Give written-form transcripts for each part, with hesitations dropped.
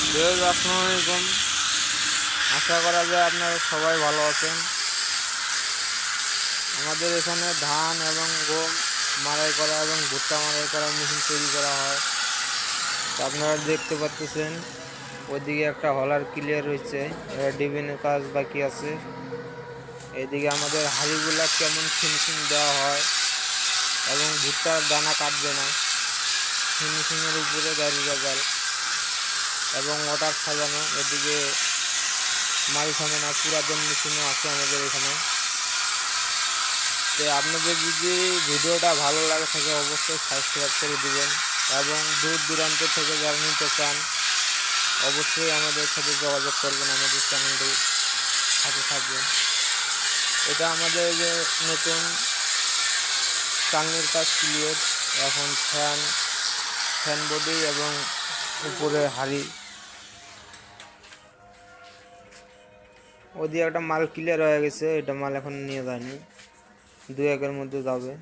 আসসালামু আলাইকুম। আশা করা যায় আপনারা সবাই ভালো আছেন। আমাদের এখানে ধান এবং গম মাড়াই করা এবং ভুট্টা মাড়াই করার মেশিন তৈরি করা হয়। তো আপনারা দেখতে পাচ্ছেন ওইদিকে একটা হলার ক্লিয়ার হয়েছে, এবার ডিবিনের কাজ বাকি আছে। এইদিকে আমাদের হাঁড়িগুলা কেমন ফিনিশিং দেওয়া হয় এবং ভুট্টার দানা কাটবে না, ফিনিশিংয়ের উপরে গাড়ি রেজাল্ট এবং অর্ডার সাজানো। এদিকে মাল থামে না, পুরাতন মেশিনও আছে আমাদের এখানে। তো আপনাদের যদি ভিডিওটা ভালো লাগে থাকে অবশ্যই সাবস্ক্রাইব করে দিবেন এবং দূর দূরান্ত থেকে যারা নিতে চান অবশ্যই আমাদের সাথে যোগাযোগ করবেন, আমাদের চ্যানেলটি সাথে থাকবেন। এটা আমাদের যে নতুন চালনির কাজ ক্লিয়ার, এখন ফ্যান বডি এবং উপরে হাড়ি ওদিকে একটা মাল ক্লিয়ার হয়ে গেছে, এটা মাল এখন নিয়ে যায়নি, 2-1 মধ্যে যাবে।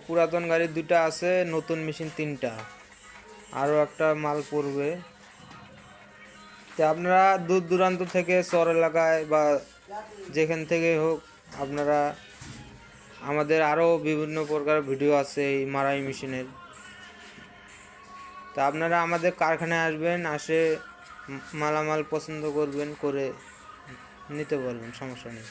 পুরাতন গাড়ি 2টা আছে, নতুন মেশিন 3টা, আরও একটা মাল পড়বে। তো আপনারা দূর দূরান্ত থেকে শহর এলাকায় বা যেখান থেকে হোক আপনারা আমাদের আরও বিভিন্ন প্রকার ভিডিও আছে এই মাড়াই মেশিনের। তা আপনারা আমাদের কারখানায় আসবেন, আসে মালামাল পছন্দ করবেন, করে নিতে পারবেন, সমস্যা নেই।